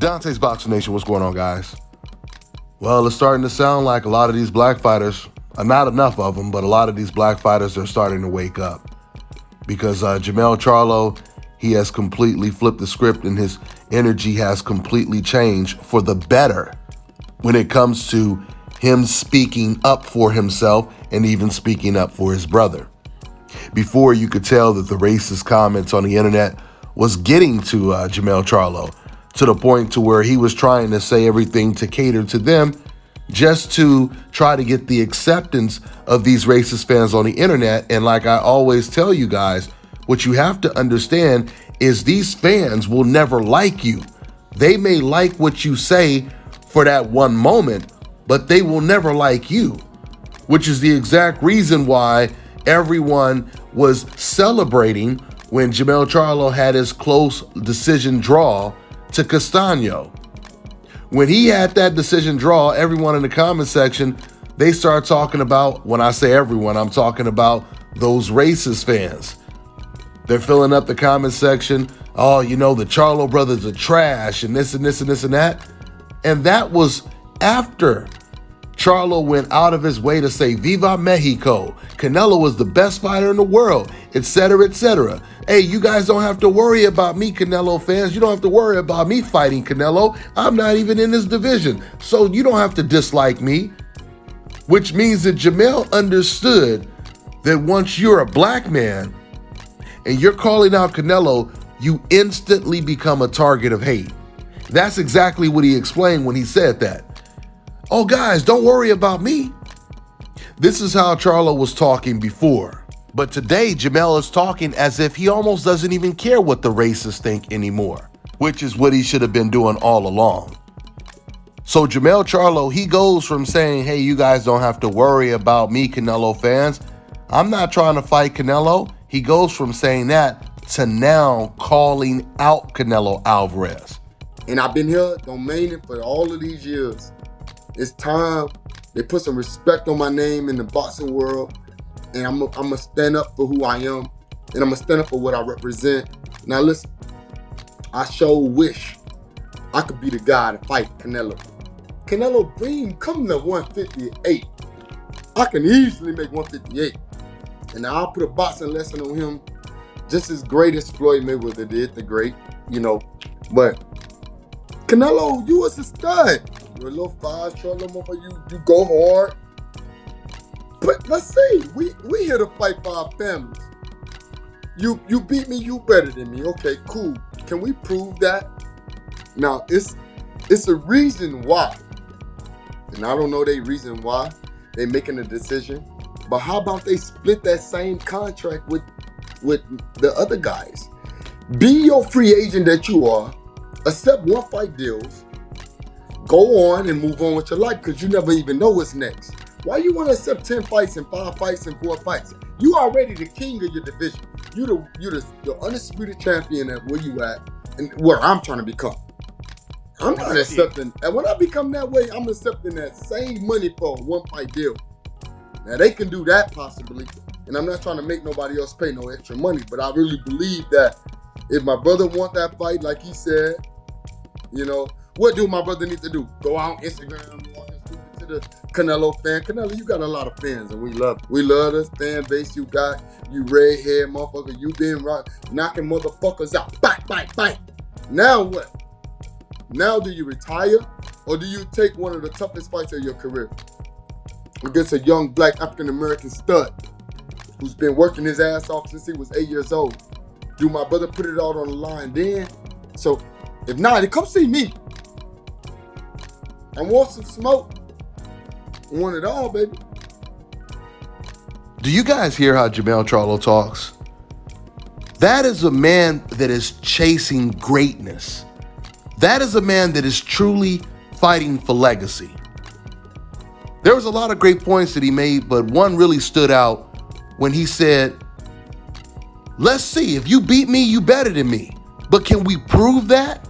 Dante's Boxing Nation, what's going on, guys? Well, it's starting to sound like a lot of these black fighters, not enough of them, but a lot of these black fighters are starting to wake up. Because Jermall Charlo, he has completely flipped the script and his energy has completely changed for the better when it comes to him speaking up for himself and even speaking up for his brother. Before, you could tell that the racist comments on the internet was getting to Jermall Charlo, to the point to where he was trying to say everything to cater to them just to try to get the acceptance of these racist fans on the internet. And like I always tell you guys, what you have to understand is these fans will never like you. They may like what you say for that one moment, but they will never like you, which is the exact reason why everyone was celebrating when Jermall Charlo had his close decision draw to Castaño. When he had that decision draw, everyone in the comment section, they start talking about, when I say everyone, I'm talking about those racist fans. They're filling up the comment section. Oh, you know, the Charlo brothers are trash and this and this and this and that. And that was after Charlo went out of his way to say, Viva Mexico, Canelo was the best fighter in the world, etc., etc. Hey, you guys don't have to worry about me, Canelo fans. You don't have to worry about me fighting Canelo. I'm not even in this division, so you don't have to dislike me. Which means that Jermell understood that once you're a black man and you're calling out Canelo, you instantly become a target of hate. That's exactly what he explained when he said that. Oh, guys, don't worry about me. This is how Charlo was talking before. But today, Jermell is talking as if he almost doesn't even care what the racists think anymore, which is what he should have been doing all along. So Jermall Charlo, he goes from saying, hey, you guys don't have to worry about me, Canelo fans. I'm not trying to fight Canelo. He goes from saying that to now calling out Canelo Alvarez. And I've been here domaining for all of these years. It's time they put some respect on my name in the boxing world, and I'm gonna stand up for who I am, and I'm gonna stand up for what I represent. Now listen, I sure wish I could be the guy to fight Canelo. Canelo Bean come to 158. I can easily make 158, and I'll put a boxing lesson on him, just as great as Floyd Mayweather did, the great, you know. But Canelo, you was a stud. You're a little 5 short, little motherfucker. You go hard. But let's see, we here to fight for our families. You beat me, you better than me. Okay, cool. Can we prove that? Now it's a reason why, and I don't know the reason why they making a decision. But how about they split that same contract with the other guys? Be your free agent that you are. Accept 1 fight deals. Go on and move on with your life, because you never even know what's next. Why you want to accept 10 fights and 5 fights and 4 fights? You already the king of your division. You're the undisputed champion at where you at and where I'm trying to become. I'm not accepting, and when I become that way, I'm accepting that same money for a 1 fight deal. Now they can do that possibly, and I'm not trying to make nobody else pay no extra money, but I really believe that if my brother want that fight, like he said, you know, what do my brother need to do? Go out on Instagram, walking stupid to the Canelo fan. Canelo, you got a lot of fans, and we love it. We love this fan base you got. You redhead motherfucker. You been knocking motherfuckers out. Bite, bite, bite. Now what? Now do you retire, or do you take one of the toughest fights of your career against a young black African-American stud who's been working his ass off since he was 8 years old? Do my brother put it out on the line then? So if not, then come see me. I want some smoke. I want it all, baby. Do you guys hear how Jermall Charlo talks? That is a man that is chasing greatness. That is a man that is truly fighting for legacy. There was a lot of great points that he made, but one really stood out when he said, let's see, if you beat me, you better than me. But can we prove that?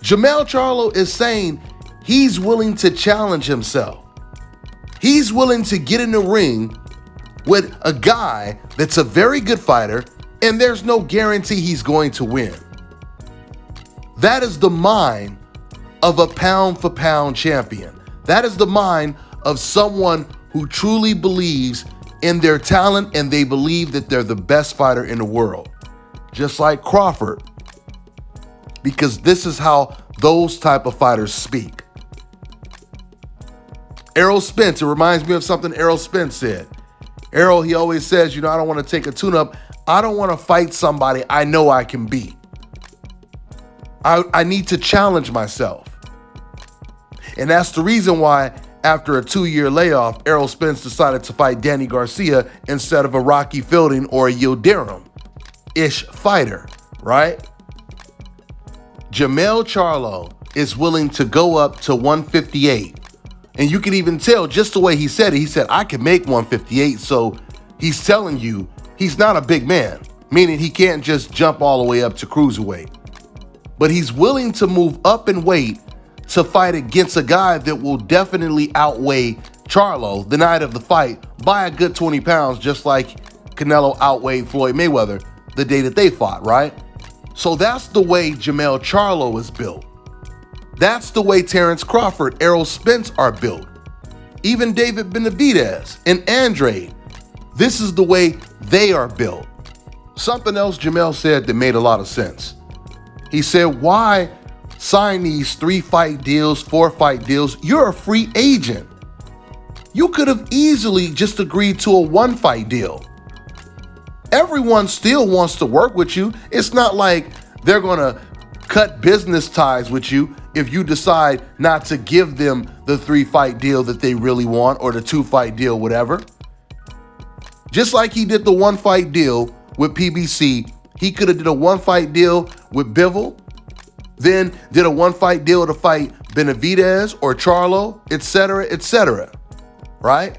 Jermall Charlo is saying he's willing to challenge himself. He's willing to get in the ring with a guy that's a very good fighter, and there's no guarantee he's going to win. That is the mind of a pound for pound champion. That is the mind of someone who truly believes in their talent and they believe that they're the best fighter in the world. Just like Crawford. Because this is how those type of fighters speak. Errol Spence, it reminds me of something Errol Spence said. Errol, he always says, I don't want to take a tune-up. I don't want to fight somebody I know I can beat. I need to challenge myself. And that's the reason why after a 2-year layoff, Errol Spence decided to fight Danny Garcia instead of a Rocky Fielding or a Yildirim-ish fighter, right? Jermall Charlo is willing to go up to 158. And you can even tell just the way he said it. He said, I can make 158. So he's telling you he's not a big man, meaning he can't just jump all the way up to cruiserweight. But he's willing to move up in weight to fight against a guy that will definitely outweigh Charlo the night of the fight by a good 20 pounds, just like Canelo outweighed Floyd Mayweather the day that they fought, right? So that's the way Jermall Charlo is built. That's the way Terrence Crawford, Errol Spence are built. Even David Benavidez and Andre, this is the way they are built. Something else Jermell said that made a lot of sense. He said, why sign these 3-fight deals, 4-fight deals? You're a free agent. You could have easily just agreed to a 1-fight deal. Everyone still wants to work with you. It's not like they're going to cut business ties with you if you decide not to give them the 3-fight deal that they really want or the 2-fight deal, whatever. Just like he did the 1-fight deal with PBC, he could have did a 1-fight deal with Bivol, then did a 1-fight deal to fight Benavidez or Charlo, etc., right?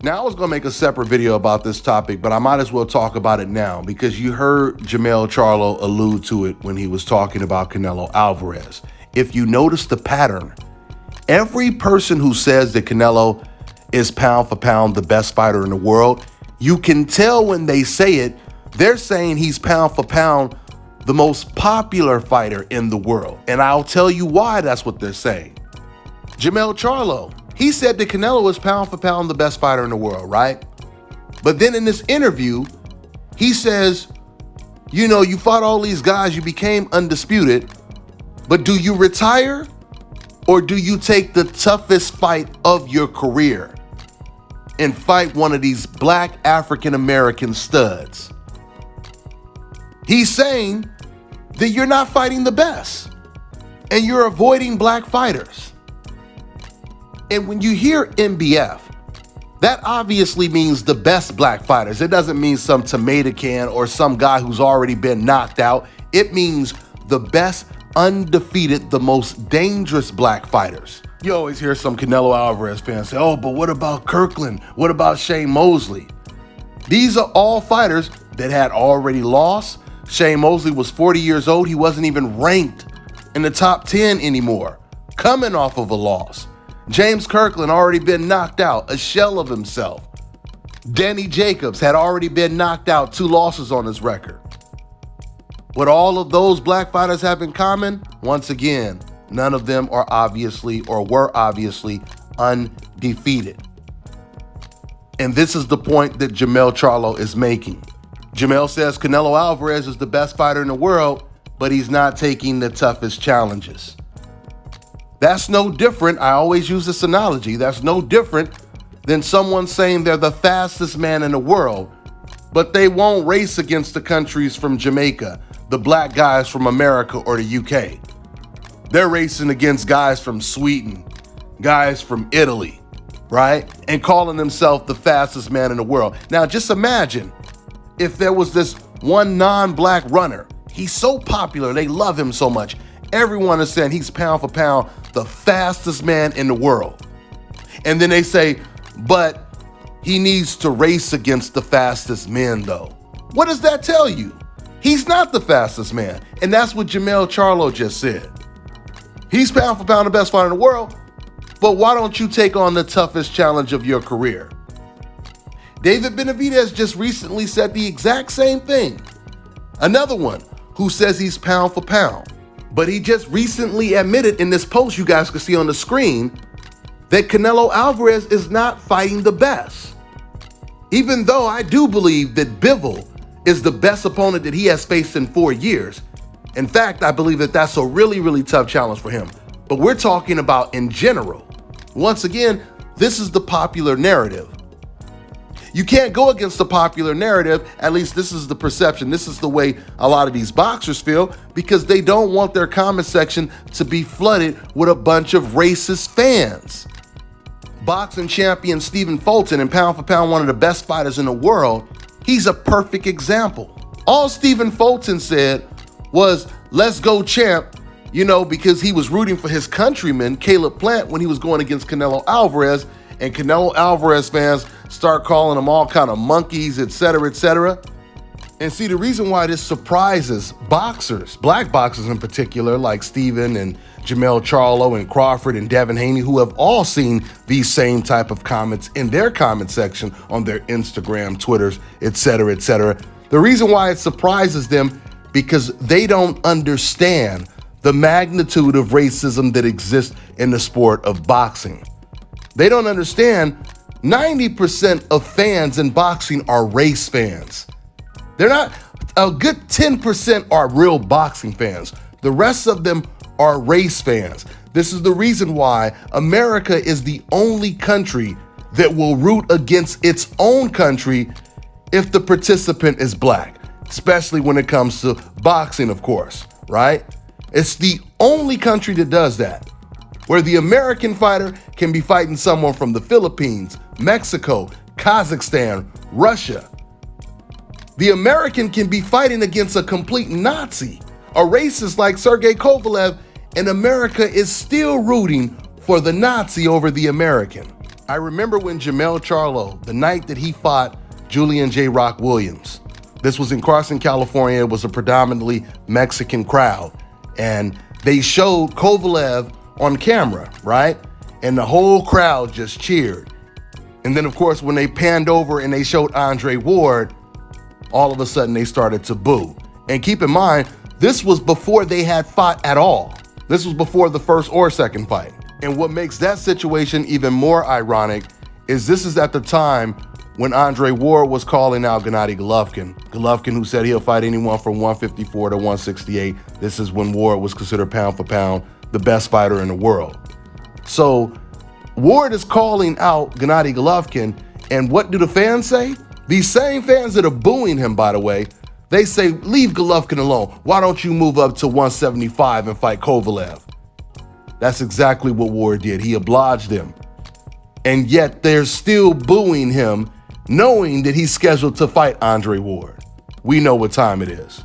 Now, I was going to make a separate video about this topic, but I might as well talk about it now because you heard Jermall Charlo allude to it when he was talking about Canelo Alvarez. If you notice the pattern, every person who says that Canelo is pound for pound the best fighter in the world, you can tell when they say it, they're saying he's pound for pound the most popular fighter in the world. And I'll tell you why that's what they're saying. Jermall Charlo, he said that Canelo is pound for pound the best fighter in the world, right? But then in this interview, he says, you fought all these guys, you became undisputed, but do you retire or do you take the toughest fight of your career and fight one of these black African-American studs? He's saying that you're not fighting the best and you're avoiding black fighters. And when you hear MBF, that obviously means the best black fighters. It doesn't mean some tomato can or some guy who's already been knocked out. It means the best, undefeated, the most dangerous black fighters. You always hear some Canelo Alvarez fans say, oh, but what about Kirkland? What about Shane Mosley? These are all fighters that had already lost. Shane Mosley was 40 years old. He wasn't even ranked in the top 10 anymore, coming off of a loss. James Kirkland already been knocked out, a shell of himself. Danny Jacobs had already been knocked out, 2 losses on his record. What all of those black fighters have in common, once again, none of them are obviously or were obviously undefeated. And this is the point that Jermall Charlo is making. Jermell says Canelo Alvarez is the best fighter in the world, but he's not taking the toughest challenges. That's no different. I always use this analogy. That's no different than someone saying they're the fastest man in the world, but they won't race against the countries from Jamaica, the black guys from America or the UK. They're racing against guys from Sweden, guys from Italy, right? And calling themselves the fastest man in the world. Now, just imagine if there was this one non-black runner. He's so popular. They love him so much. Everyone is saying he's pound for pound the fastest man in the world. And then they say, but he needs to race against the fastest men though. What does that tell you? He's not the fastest man. And that's what Jermall Charlo just said. He's pound for pound the best fighter in the world, but why don't you take on the toughest challenge of your career? David Benavidez just recently said the exact same thing. Another one who says he's pound for pound. But he just recently admitted in this post you guys can see on the screen that Canelo Alvarez is not fighting the best. Even though I do believe that Bivol is the best opponent that he has faced in 4 years. In fact, I believe that that's a really, really tough challenge for him. But we're talking about in general. Once again, this is the popular narrative. You can't go against the popular narrative, at least this is the perception. This is the way a lot of these boxers feel, because they don't want their comment section to be flooded with a bunch of racist fans. Boxing champion Stephen Fulton, and pound for pound one of the best fighters in the world, he's a perfect example. All Stephen Fulton said was, "Let's go, champ," because he was rooting for his countryman, Caleb Plant, when he was going against Canelo Alvarez, and Canelo Alvarez fans start calling him all kind of monkeys, etc., etc. And see, the reason why this surprises boxers, black boxers in particular, like Stephen and Jermall Charlo and Crawford and Devin Haney, who have all seen these same type of comments in their comment section on their Instagram, Twitters, etc., etc. The reason why it surprises them, because they don't understand the magnitude of racism that exists in the sport of boxing. They don't understand 90% of fans in boxing are race fans. They're not, a good 10% are real boxing fans. The rest of them are race fans. This is the reason why America is the only country that will root against its own country if the participant is black, especially when it comes to boxing, of course, right? It's the only country that does that, where the American fighter can be fighting someone from the Philippines, Mexico, Kazakhstan, Russia. The American can be fighting against a complete Nazi, a racist like Sergei Kovalev, and America is still rooting for the Nazi over the American. I remember when Jermall Charlo, the night that he fought Julian J. Rock Williams, this was in Carson, California. It was a predominantly Mexican crowd, and they showed Kovalev on camera, right? And the whole crowd just cheered. And then, of course, when they panned over and they showed Andre Ward, all of a sudden they started to boo. And keep in mind, this was before they had fought at all. This was before the first or second fight. And what makes that situation even more ironic is this is at the time when Andre Ward was calling out Gennady Golovkin. Golovkin, who said he'll fight anyone from 154 to 168. This is when Ward was considered pound for pound the best fighter in the world. So Ward is calling out Gennady Golovkin, and what do the fans say? These same fans that are booing him, by the way, they say, "Leave Golovkin alone. Why don't you move up to 175 and fight Kovalev?" That's exactly what Ward did. He obliged him. And yet they're still booing him, knowing that he's scheduled to fight Andre Ward. We know what time it is.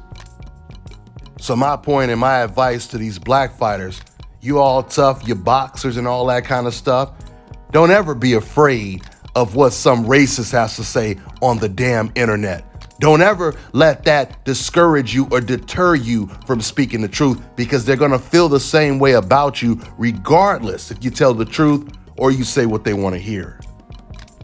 So my point and my advice to these black fighters, you all tough, you boxers and all that kind of stuff, don't ever be afraid of what some racist has to say on the damn internet. Don't ever let that discourage you or deter you from speaking the truth, because they're gonna feel the same way about you regardless if you tell the truth or you say what they wanna hear.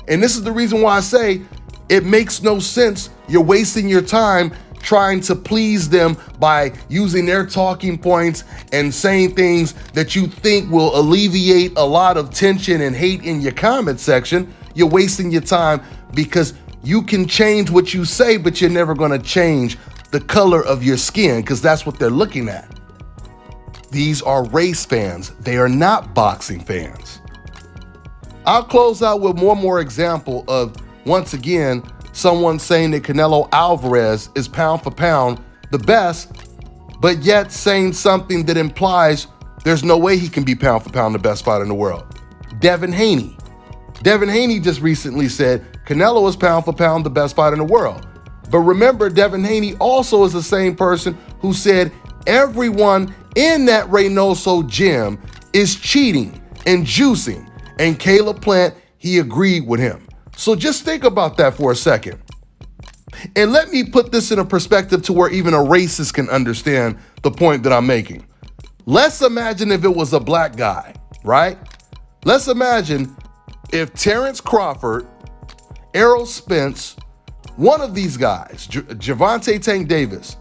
And this is the reason why I say it makes no sense. You're wasting your time trying to please them by using their talking points and saying things that you think will alleviate a lot of tension and hate in your comment section. You're wasting your time, because you can change what you say, but you're never gonna change the color of your skin, because that's what they're looking at. These are race fans. They are not boxing fans. I'll close out with one more example of, once again, someone saying that Canelo Alvarez is pound for pound the best, but yet saying something that implies there's no way he can be pound for pound the best fighter in the world. Devin Haney. Devin Haney just recently said Canelo is pound for pound the best fighter in the world. But remember, Devin Haney also is the same person who said everyone in that Reynoso gym is cheating and juicing. And Caleb Plant, he agreed with him. So just think about that for a second. And let me put this in a perspective to where even a racist can understand the point that I'm making. Let's imagine if it was a black guy, right? Let's imagine if Terrence Crawford, Errol Spence, one of these guys, Gervonta Tank Davis,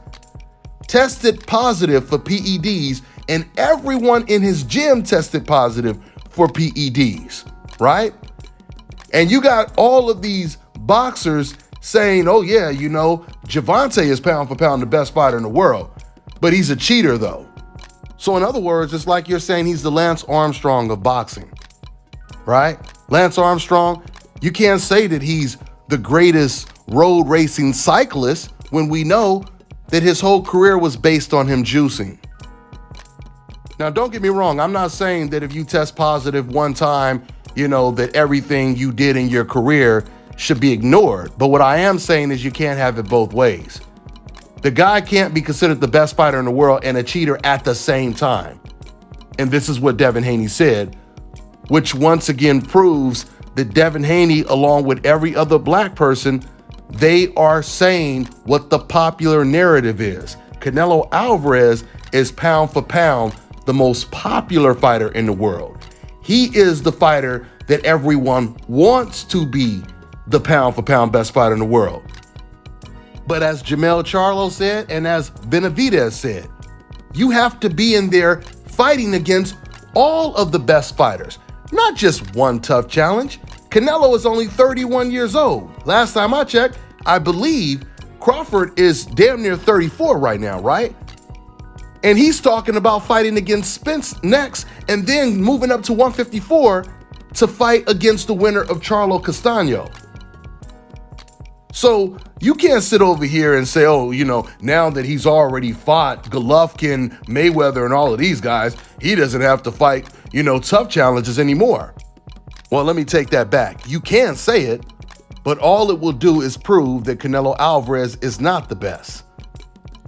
tested positive for PEDs, and everyone in his gym tested positive for PEDs, right? And you got all of these boxers saying, oh yeah, you know, Gervonta is pound for pound the best fighter in the world, but he's a cheater though. So in other words, it's like you're saying he's the Lance Armstrong of boxing, right? Lance Armstrong, you can't say that he's the greatest road racing cyclist when we know that his whole career was based on him juicing. Now, don't get me wrong. I'm not saying that if you test positive one time, you know, that everything you did in your career should be ignored. But what I am saying is you can't have it both ways. The guy can't be considered the best fighter in the world and a cheater at the same time. And this is what Devin Haney said, which once again proves that Devin Haney, along with every other black person, they are saying what the popular narrative is. Canelo Alvarez is pound for pound the most popular fighter in the world. He is the fighter that everyone wants to be the pound for pound best fighter in the world. But as Jermall Charlo said, and as Benavidez said, you have to be in there fighting against all of the best fighters, not just one tough challenge. Canelo is only 31 years old. Last time I checked, I believe Crawford is damn near 34 right now, right? And he's talking about fighting against Spence next and then moving up to 154 to fight against the winner of Charlo Castaño. So you can't sit over here and say, oh, you know, now that he's already fought Golovkin, Mayweather, and all of these guys, he doesn't have to fight, you know, tough challenges anymore. Well, let me take that back. You can say it, but all it will do is prove that Canelo Alvarez is not the best,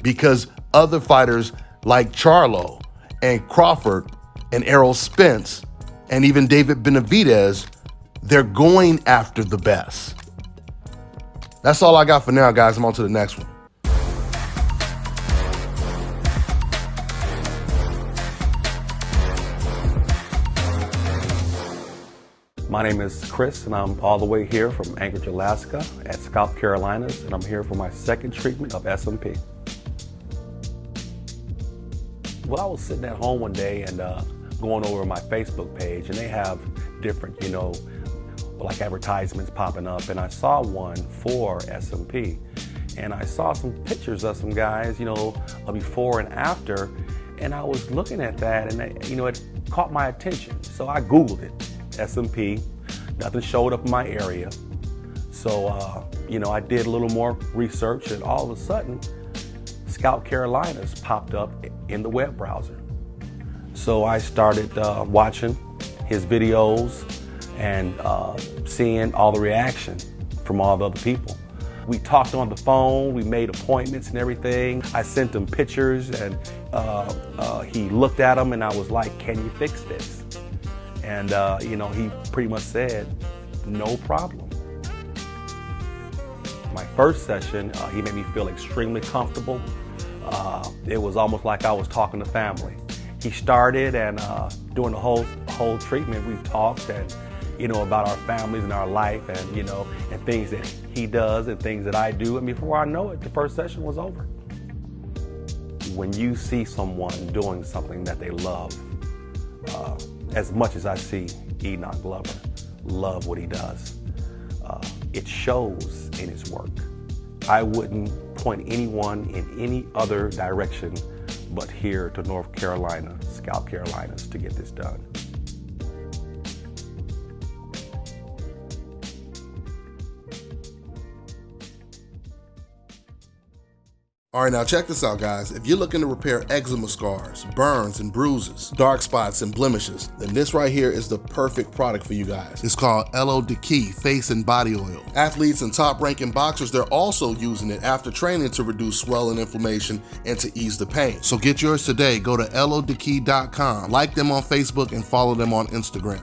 because other fighters like Charlo and Crawford and Errol Spence and even David Benavidez, they're going after the best. That's all I got for now, guys. I'm on to the next one. My name is Chris, and I'm all the way here from Anchorage, Alaska at Scalp, Carolinas, and I'm here for my second treatment of SMP. Well, I was sitting at home one day and going over my Facebook page, and they have different, you know, like advertisements popping up, and I saw one for SMP, and I saw some pictures of some guys, you know, before and after, and I was looking at that, and you know, it caught my attention. So I Googled it, SMP. Nothing showed up in my area. So you know, I did a little more research, and all of a sudden, Scalp Carolinas popped up in the web browser. So I started watching his videos and seeing all the reaction from all the other people. We talked on the phone, we made appointments and everything. I sent him pictures, and he looked at them, and I was like, can you fix this? And you know, he pretty much said, no problem. My first session, he made me feel extremely comfortable. It was almost like I was talking to family. He started, and during the whole treatment, we talked, and you know, about our families and our life, and you know, and things that he does and things that I do. And before I know it, the first session was over. When you see someone doing something that they love, as much as I see Enoch Glover love what he does, it shows in his work. I wouldn't point anyone in any other direction but here to North Carolina, Scalp Carolinas, to get this done. All right, now check this out, guys. If you're looking to repair eczema scars, burns and bruises, dark spots and blemishes, then this right here is the perfect product for you guys. It's called LO Key Face and Body Oil. Athletes and top-ranking boxers, they're also using it after training to reduce swelling, inflammation, and to ease the pain. So get yours today. Go to lodkey.com, like them on Facebook, and follow them on Instagram.